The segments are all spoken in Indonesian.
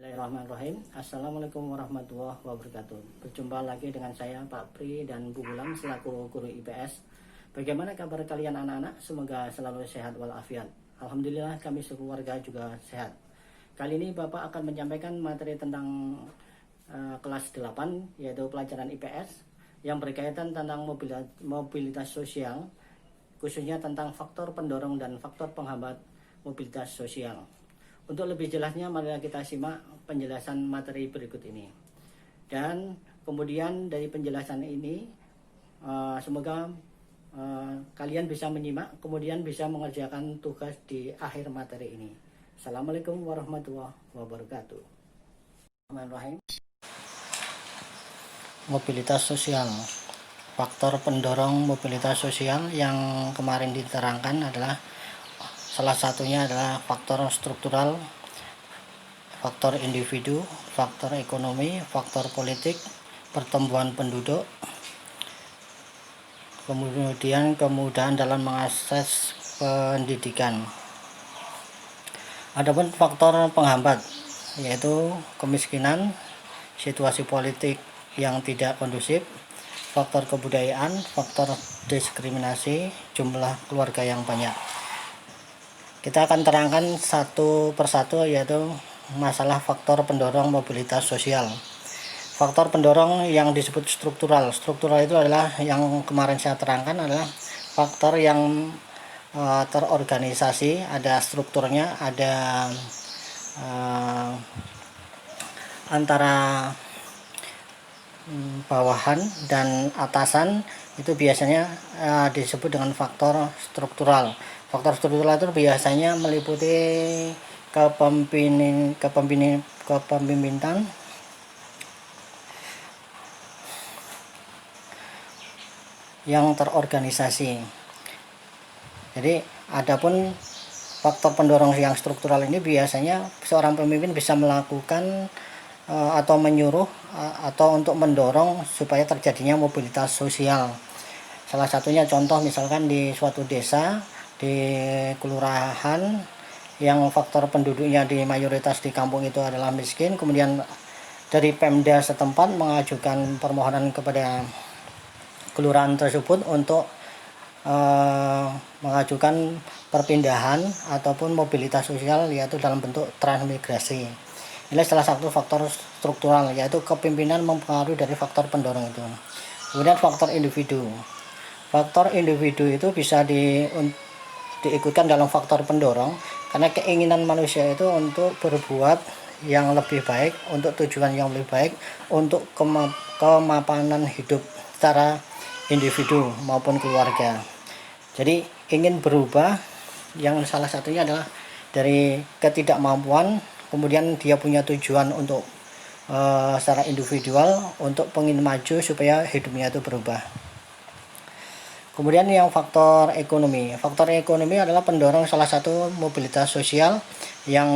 Bismillahirrahmanirrahim. Assalamualaikum warahmatullahi wabarakatuh. Berjumpa lagi dengan saya Pak Pri dan Bu Bulan selaku guru IPS. Bagaimana kabar kalian anak-anak? Semoga selalu sehat walafiat. Alhamdulillah kami sekeluarga juga sehat. Kali ini Bapak akan menyampaikan materi tentang kelas 8 yaitu pelajaran IPS yang berkaitan tentang mobilitas sosial, khususnya tentang faktor pendorong dan faktor penghambat mobilitas sosial. Untuk lebih jelasnya, mari kita simak penjelasan materi berikut ini. Dan kemudian dari penjelasan ini, semoga kalian bisa menyimak, kemudian bisa mengerjakan tugas di akhir materi ini. Assalamualaikum warahmatullahi wabarakatuh. Bismillahirrahmanirrahim. Mobilitas sosial. Faktor pendorong mobilitas sosial yang kemarin diterangkan adalah salah satunya adalah faktor struktural, faktor individu, faktor ekonomi, faktor politik, pertumbuhan penduduk, kemudian kemudahan dalam mengakses pendidikan. Adapun faktor penghambat yaitu kemiskinan, situasi politik yang tidak kondusif, faktor kebudayaan, faktor diskriminasi, jumlah keluarga yang banyak. Kita akan terangkan satu persatu yaitu masalah faktor pendorong mobilitas sosial. Faktor pendorong yang disebut struktural. Struktural itu adalah yang kemarin saya terangkan adalah faktor yang terorganisasi, ada strukturnya, ada antara bawahan dan atasan, itu biasanya disebut dengan faktor struktural. Faktor struktural itu biasanya meliputi kepemimpinan yang terorganisasi. Jadi adapun faktor pendorong yang struktural ini biasanya seorang pemimpin bisa melakukan atau menyuruh atau untuk mendorong supaya terjadinya mobilitas sosial. Salah satunya contoh misalkan di suatu desa, di kelurahan yang faktor penduduknya di mayoritas di kampung itu adalah miskin, kemudian dari Pemda setempat mengajukan permohonan kepada kelurahan tersebut untuk mengajukan perpindahan ataupun mobilitas sosial yaitu dalam bentuk transmigrasi. Ini salah satu faktor struktural yaitu kepemimpinan mempengaruhi dari faktor pendorong itu. Kemudian faktor individu. Faktor individu itu bisa diikutkan dalam faktor pendorong karena keinginan manusia itu untuk berbuat yang lebih baik, untuk tujuan yang lebih baik, untuk kemapanan hidup secara individu maupun keluarga. Jadi ingin berubah, yang salah satunya adalah dari ketidakmampuan, kemudian dia punya tujuan untuk secara individual untuk ingin maju supaya hidupnya itu berubah. Kemudian yang faktor ekonomi. Faktor ekonomi adalah pendorong salah satu mobilitas sosial yang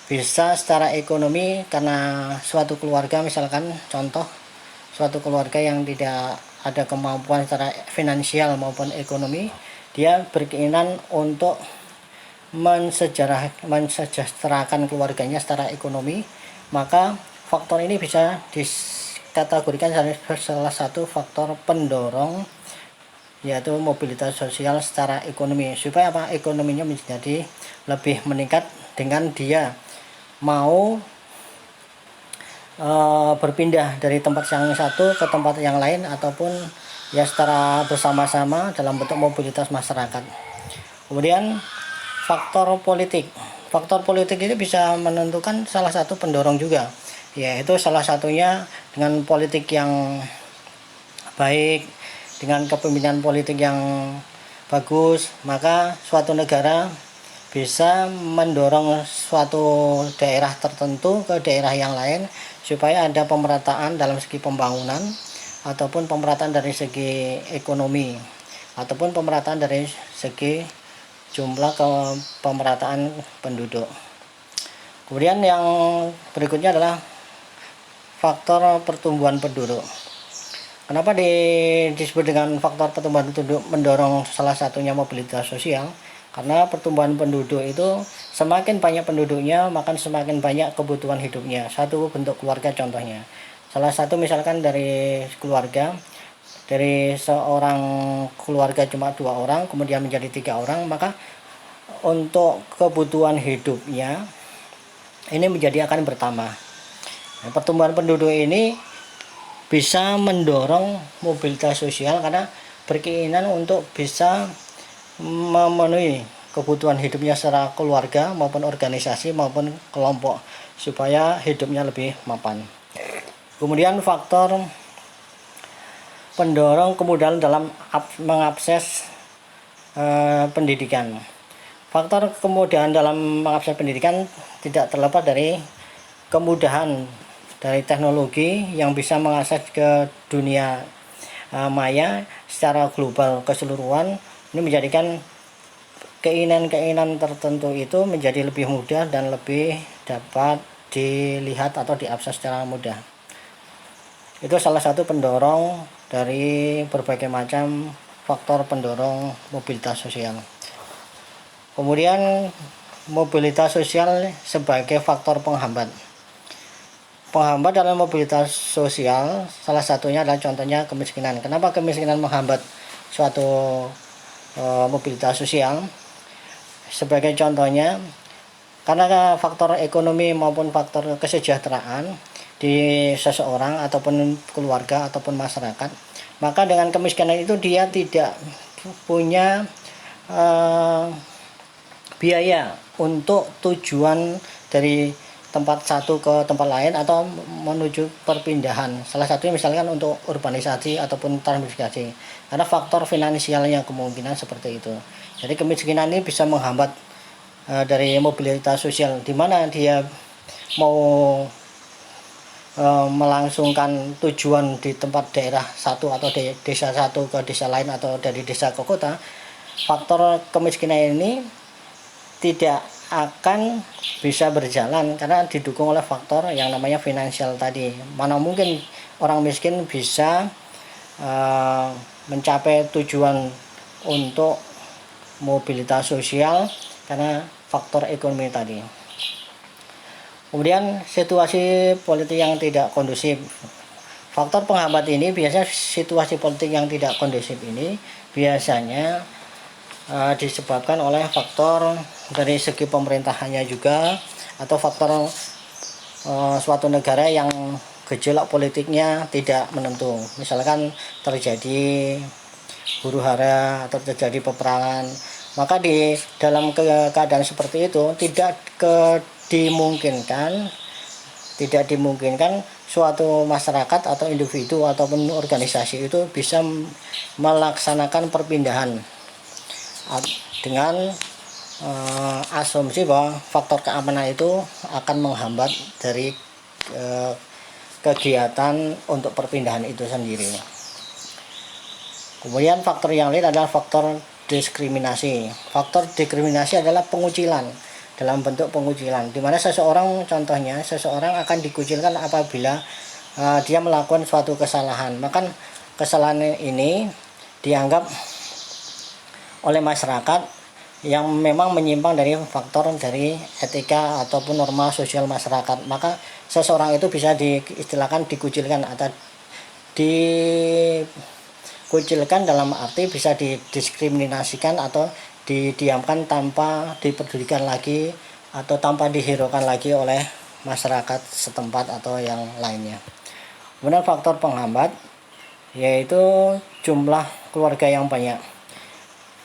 bisa secara ekonomi karena suatu keluarga, misalkan contoh suatu keluarga yang tidak ada kemampuan secara finansial maupun ekonomi, dia berkeinginan untuk mensejahterakan keluarganya secara ekonomi, maka faktor ini bisa dikategorikan sebagai salah satu faktor pendorong yaitu mobilitas sosial secara ekonomi, supaya ekonominya menjadi lebih meningkat dengan dia mau berpindah dari tempat yang satu ke tempat yang lain ataupun ya secara bersama-sama dalam bentuk mobilitas masyarakat. Kemudian faktor politik. Faktor politik ini bisa menentukan salah satu pendorong juga, yaitu salah satunya dengan politik yang baik, dengan kepemimpinan politik yang bagus, maka suatu negara bisa mendorong suatu daerah tertentu ke daerah yang lain supaya ada pemerataan dalam segi pembangunan ataupun pemerataan dari segi ekonomi ataupun pemerataan dari segi jumlah pemerataan penduduk. Kemudian yang berikutnya adalah faktor pertumbuhan penduduk. Kenapa disebut dengan faktor pertumbuhan penduduk mendorong salah satunya mobilitas sosial? Karena pertumbuhan penduduk itu semakin banyak penduduknya, maka semakin banyak kebutuhan hidupnya. Satu bentuk keluarga contohnya. Salah satu misalkan dari keluarga, dari seorang keluarga cuma 2 orang, kemudian menjadi 3 orang, maka untuk kebutuhan hidupnya ini menjadi akan bertambah. Nah, pertumbuhan penduduk ini bisa mendorong mobilitas sosial karena berkeinginan untuk bisa memenuhi kebutuhan hidupnya secara keluarga maupun organisasi maupun kelompok supaya hidupnya lebih mapan. Kemudian faktor pendorong kemudahan dalam mengakses pendidikan. Faktor kemudahan dalam mengakses pendidikan tidak terlepas dari kemudahan dari teknologi yang bisa mengakses ke dunia maya secara global keseluruhan. Ini menjadikan keinginan-keinginan tertentu itu menjadi lebih mudah dan lebih dapat dilihat atau diakses secara mudah. Itu salah satu pendorong dari berbagai macam faktor pendorong mobilitas sosial. Kemudian mobilitas sosial sebagai faktor penghambat. Penghambat dalam mobilitas sosial salah satunya adalah contohnya kemiskinan. Kenapa kemiskinan menghambat suatu mobilitas sosial? Sebagai contohnya, karena faktor ekonomi maupun faktor kesejahteraan di seseorang ataupun keluarga ataupun masyarakat, maka dengan kemiskinan itu dia tidak punya biaya untuk tujuan dari tempat satu ke tempat lain atau menuju perpindahan. Salah satunya misalkan untuk urbanisasi ataupun transmigrasi. Karena faktor finansialnya kemungkinan seperti itu. Jadi kemiskinan ini bisa menghambat dari mobilitas sosial, di mana dia mau melangsungkan tujuan di tempat daerah satu atau desa satu ke desa lain atau dari desa ke kota. Faktor kemiskinan ini tidak akan bisa berjalan karena didukung oleh faktor yang namanya finansial tadi. Mana mungkin orang miskin bisa mencapai tujuan untuk mobilitas sosial karena faktor ekonomi tadi. Kemudian situasi politik yang tidak kondusif. Faktor penghambat ini biasanya situasi politik yang tidak kondusif ini biasanya disebabkan oleh faktor dari segi pemerintahannya juga atau faktor suatu negara yang gejolak politiknya tidak menentu. Misalkan terjadi huru-hara atau terjadi peperangan, maka di dalam keadaan seperti itu tidak dimungkinkan suatu masyarakat atau individu ataupun organisasi itu bisa melaksanakan perpindahan dengan asumsi bahwa faktor keamanan itu akan menghambat dari kegiatan untuk perpindahan itu sendiri. Kemudian faktor yang lain adalah faktor diskriminasi. Faktor diskriminasi adalah pengucilan, dalam bentuk pengucilan, di mana seseorang akan dikucilkan apabila dia melakukan suatu kesalahan. Maka kesalahan ini dianggap oleh masyarakat yang memang menyimpang dari faktor dari etika ataupun norma sosial masyarakat, maka seseorang itu bisa diistilahkan dikucilkan atau dikucilkan dalam arti bisa didiskriminasikan atau didiamkan tanpa dipedulikan lagi atau tanpa dihiraukan lagi oleh masyarakat setempat atau yang lainnya. Kemudian faktor penghambat yaitu jumlah keluarga yang banyak.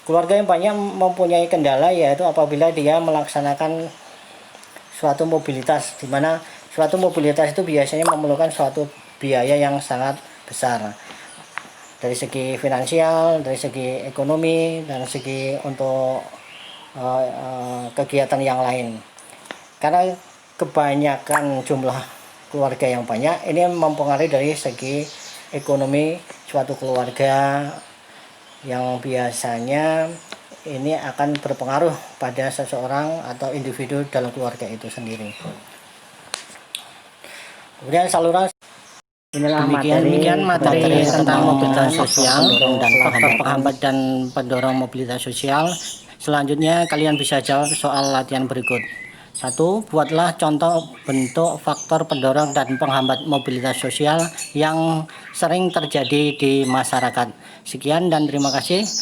Keluarga yang banyak mempunyai kendala yaitu apabila dia melaksanakan suatu mobilitas, di mana suatu mobilitas itu biasanya memerlukan suatu biaya yang sangat besar dari segi finansial, dari segi ekonomi, dan segi untuk kegiatan yang lain. Karena kebanyakan jumlah keluarga yang banyak ini mempengaruhi dari segi ekonomi suatu keluarga, yang biasanya ini akan berpengaruh pada seseorang atau individu dalam keluarga itu sendiri. Kemudian saluran demikian materi tentang mobilitas sosial dan faktor penghambat dan pendorong mobilitas sosial. Selanjutnya kalian bisa jawab soal latihan berikut. 1. Buatlah contoh bentuk faktor pendorong dan penghambat mobilitas sosial yang sering terjadi di masyarakat. Sekian dan terima kasih.